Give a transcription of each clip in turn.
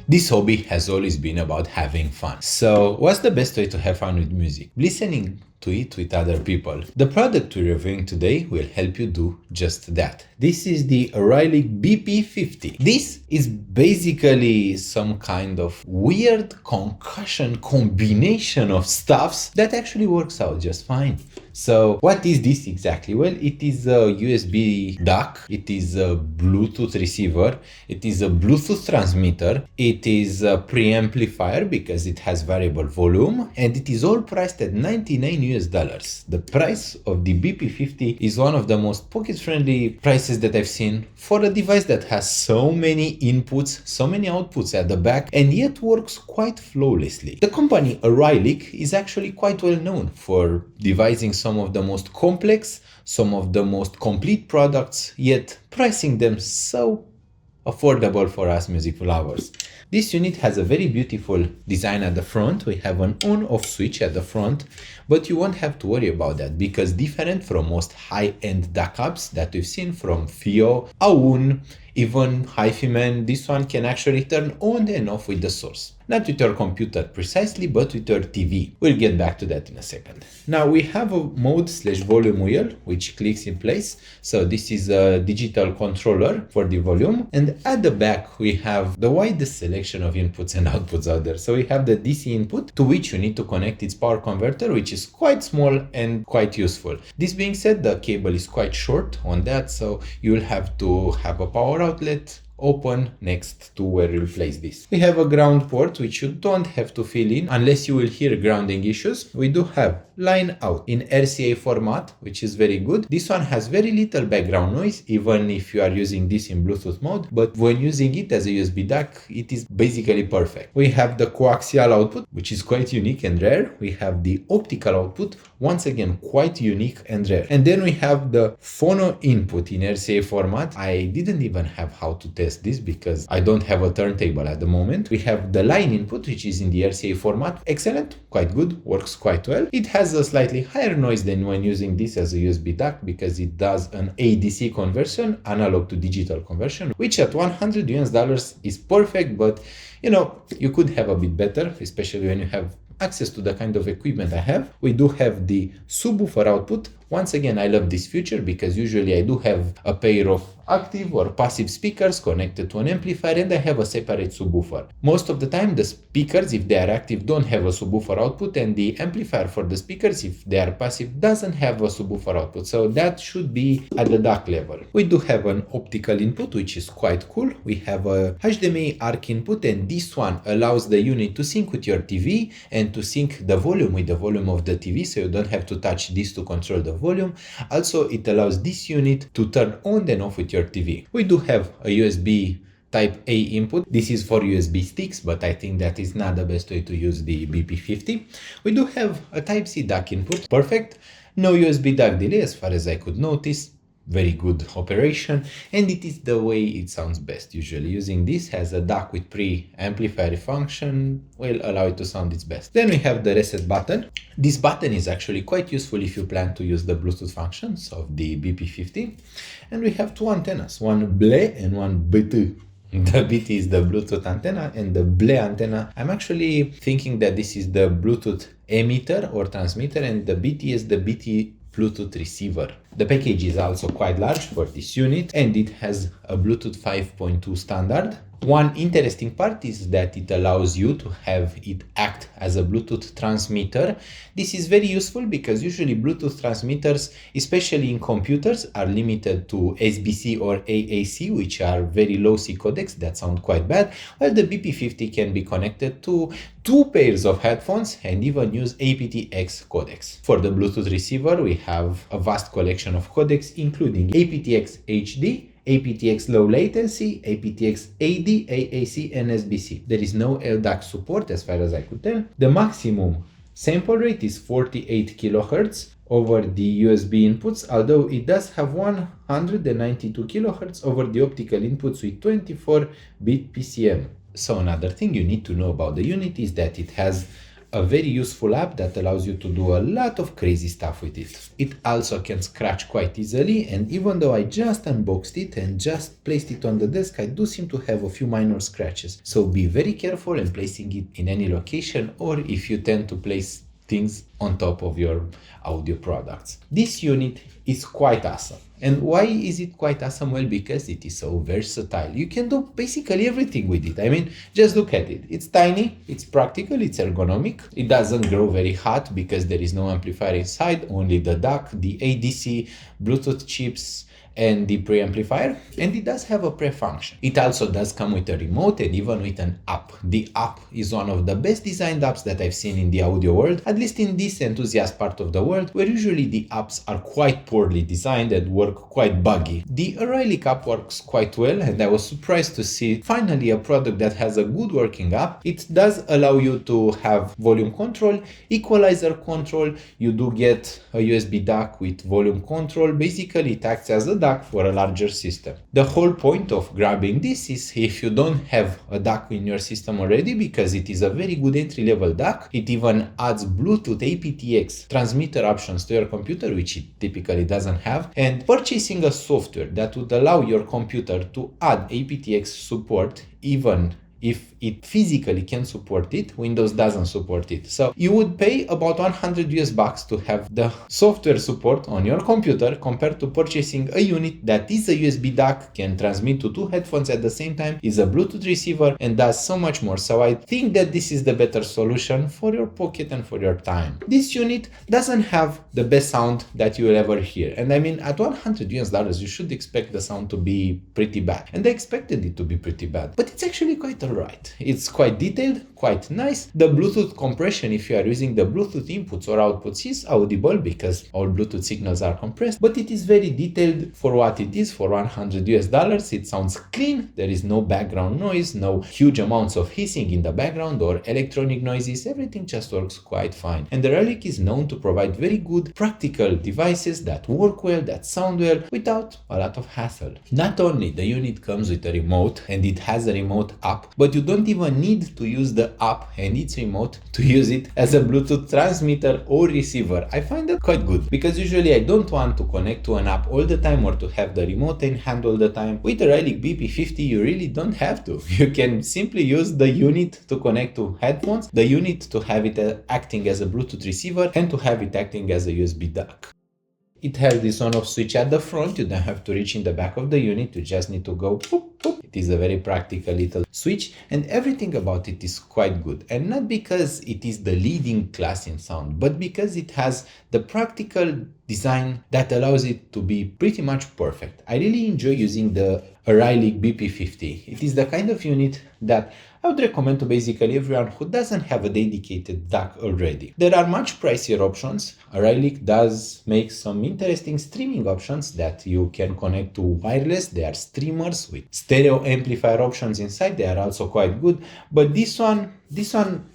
This hobby has always been about having fun. So, what's the best way to have fun with music? Listening to it with other people. The product we're reviewing today will help you do just that. This is the Arylic BP50. This is basically some kind of weird concussion combination of stuffs that actually works out just fine. So what is this exactly? Well, it is a USB DAC, it is a Bluetooth receiver, it is a Bluetooth transmitter, it is a preamplifier because it has variable volume, and it is all priced at $99. The price of the BP50 is one of the most pocket-friendly prices that I've seen for a device that has so many inputs, so many outputs at the back, and yet works quite flawlessly. The company Arylic is actually quite well known for devising some of the most complex, some of the most complete products, yet pricing them so affordable for us music lovers. This unit has a very beautiful design at the front. We have an on-off switch at the front, but you won't have to worry about that because different from most high-end DACs that we've seen from Fio, Aoun, even HiFiMan, this one can actually turn on and off with the source. Not with your computer precisely, but with your TV. We'll get back to that in a second. Now we have a mode/volume wheel, which clicks in place. So this is a digital controller for the volume. And at the back, we have the widest selection of inputs and outputs out there. So we have the DC input, to which you need to connect its power converter, which is quite small and quite useful. This being said, the cable is quite short on that, so you'll have to have a power outlet open next to where you'll place this. We have a ground port which you don't have to fill in unless you will hear grounding issues. We do have line out in RCA format, which is very good. This one has very little background noise, even if you are using this in Bluetooth mode, but when using it as a USB DAC, it is basically perfect. We have the coaxial output, which is quite unique and rare. We have the optical output, once again quite unique and rare. And then we have the phono input in RCA format. I didn't even have how to test this because I don't have a turntable at the moment. We have the line input, which is in the RCA format. Excellent, quite good, works quite well. It has a slightly higher noise than when using this as a USB DAC because it does an ADC conversion, analog to digital conversion, which at $100 is perfect, but you could have a bit better, especially when you have access to the kind of equipment I have. We do have the subwoofer output. Once again, I love this feature because usually I do have a pair of active or passive speakers connected to an amplifier and I have a separate subwoofer. Most of the time the speakers, if they are active, don't have a subwoofer output, and the amplifier for the speakers, if they are passive, doesn't have a subwoofer output. So that should be at the DAC level. We do have an optical input, which is quite cool. We have a HDMI ARC input, and this one allows the unit to sync with your TV and to sync the volume with the volume of the TV, so you don't have to touch this to control the volume. Also, it allows this unit to turn on and off with your TV. We do have a USB Type A input. This is for USB sticks, but I think that is not the best way to use the BP50. We do have a Type C DAC input. Perfect. No USB DAC delay as far as I could notice. Very good operation, and it is the way it sounds best. Usually using this as a DAC with pre-amplifier function will allow it to sound its best. Then we have the reset button. This button is actually quite useful if you plan to use the Bluetooth functions of the BP50. And we have two antennas, one BLE and one BT. The BT is the Bluetooth antenna, and the BLE antenna, I'm actually thinking that this is the Bluetooth emitter or transmitter, and the BT is the BT Bluetooth receiver. The package is also quite large for this unit, and it has a Bluetooth 5.2 standard. One interesting part is that it allows you to have it act as a Bluetooth transmitter. This is very useful because usually Bluetooth transmitters, especially in computers, are limited to SBC or AAC, which are very low C codecs that sound quite bad, while the BP50 can be connected to two pairs of headphones and even use aptX codecs. For the Bluetooth receiver, we have a vast collection of codecs, including aptX HD, aptX low latency, aptX AD, AAC, and SBC. There is no LDAC support as far as I could tell. The maximum sample rate is 48 kHz over the USB inputs, although it does have 192 kHz over the optical inputs with 24-bit PCM. So another thing you need to know about the unit is that it has a very useful app that allows you to do a lot of crazy stuff with it. It also can scratch quite easily, and even though I just unboxed it and just placed it on the desk, I do seem to have a few minor scratches. So be very careful in placing it in any location, or if you tend to place things on top of your audio products. This unit is quite awesome. And why is it quite awesome? Well, because it is so versatile. You can do basically everything with it. I mean, just look at it. It's tiny, it's practical, it's ergonomic. It doesn't grow very hot because there is no amplifier inside, only the DAC, the ADC, Bluetooth chips, and the preamplifier, and it does have a pre function. It also does come with a remote and even with an app. The app is one of the best designed apps that I've seen in the audio world, at least in this enthusiast part of the world, where usually the apps are quite poorly designed and work quite buggy. The Arylic app works quite well, and I was surprised to see finally a product that has a good working app. It does allow you to have volume control, equalizer control. You do get a USB DAC with volume control. Basically, it acts as a DAC for a larger system. The whole point of grabbing this is if you don't have a DAC in your system already, because it is a very good entry-level DAC. It even adds Bluetooth aptX transmitter options to your computer, which it typically doesn't have, and purchasing a software that would allow your computer to add aptX support even if it physically can support it, Windows doesn't support it. So you would pay about $100 to have the software support on your computer compared to purchasing a unit that is a USB DAC, can transmit to two headphones at the same time, is a Bluetooth receiver, and does so much more. So I think that this is the better solution for your pocket and for your time. This unit doesn't have the best sound that you will ever hear. And I mean, at $100, you should expect the sound to be pretty bad. And I expected it to be pretty bad, but it's actually quite alright. It's quite detailed, quite nice. The Bluetooth compression, if you are using the Bluetooth inputs or outputs, is audible because all Bluetooth signals are compressed, but it is very detailed for what it is. For $100, it sounds clean. There is no background noise, no huge amounts of hissing in the background or electronic noises. Everything just works quite fine. And the Arylic is known to provide very good practical devices that work well, that sound well, without a lot of hassle. Not only the unit comes with a remote, and it has a remote app, but you don't even need to use the app and its remote to use it as a Bluetooth transmitter or receiver. I find that quite good because usually I don't want to connect to an app all the time or to have the remote in hand all the time. With the Arylic BP50, you really don't have to. You can simply use the unit to connect to headphones, the unit to have it acting as a Bluetooth receiver, and to have it acting as a USB DAC. It has this on-off switch at the front. You don't have to reach in the back of the unit. You just need to go boop, boop. It is a very practical little switch, and everything about it is quite good. And not because it is the leading class in sound, but because it has the practical design that allows it to be pretty much perfect. I really enjoy using the Arylic BP50. It is the kind of unit that I would recommend to basically everyone who doesn't have a dedicated DAC already. There are much pricier options. Arylic does make some interesting streaming options that you can connect to wireless. They are streamers with stereo amplifier options inside. They are also quite good. But this one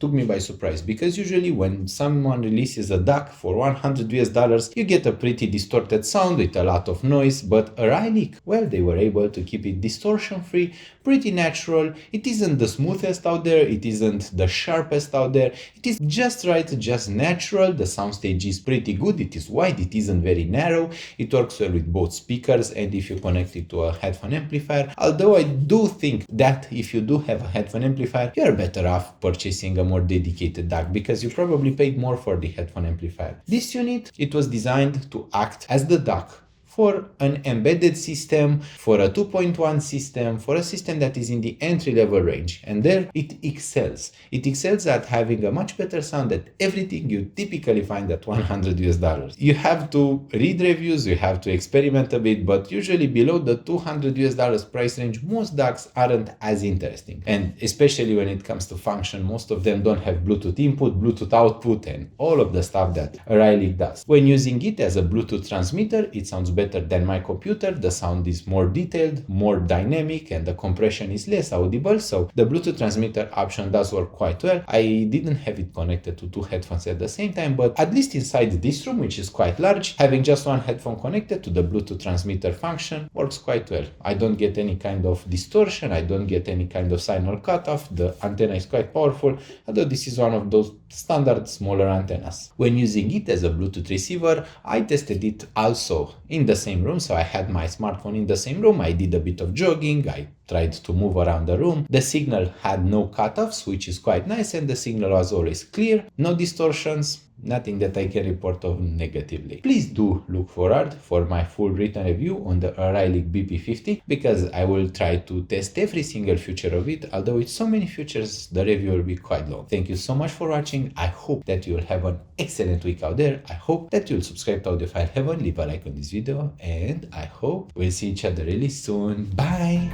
took me by surprise, because usually when someone releases a DAC for $100, you get a pretty distorted sound with a lot of noise. But Arylic, well, they were able to keep it distortion free, pretty natural. It isn't the smoothest out there, it isn't the sharpest out there, it is just right, just natural. The soundstage is pretty good, it is wide, it isn't very narrow, it works well with both speakers and if you connect it to a headphone amplifier. Although I do think that if you do have a headphone amplifier, you are better off purchasing a more dedicated DAC, because you probably paid more for the headphone amplifier. This unit, it was designed to act as the DAC for an embedded system, for a 2.1 system, for a system that is in the entry-level range. And there it excels. It excels at having a much better sound than everything you typically find at $100. You have to read reviews, you have to experiment a bit, but usually below the $200 price range, most DACs aren't as interesting. And especially when it comes to function, most of them don't have Bluetooth input, Bluetooth output, and all of the stuff that Arylic does. When using it as a Bluetooth transmitter, it sounds better better than my computer. The sound is more detailed, more dynamic, and the compression is less audible. So the Bluetooth transmitter option does work quite well. I didn't have it connected to two headphones at the same time, but at least inside this room, which is quite large, having just one headphone connected to the Bluetooth transmitter function works quite well. I don't get any kind of distortion. I don't get any kind of signal cutoff. The antenna is quite powerful, although this is one of those standard smaller antennas. When using it as a Bluetooth receiver, I tested it also in the same room. So I had my smartphone in the same room. I did a bit of jogging. I tried to move around the room. The signal had no cutoffs, which is quite nice, and the signal was always clear, no distortions, nothing that I can report of negatively. Please do look forward for my full written review on the Arylic BP50, because I will try to test every single feature of it. Although with so many features, the review will be quite long. Thank you so much for watching. I hope that you will have an excellent week out there. I hope that you'll subscribe to Audiophile Heaven, leave a like on this video, and I hope we'll see each other really soon. Bye!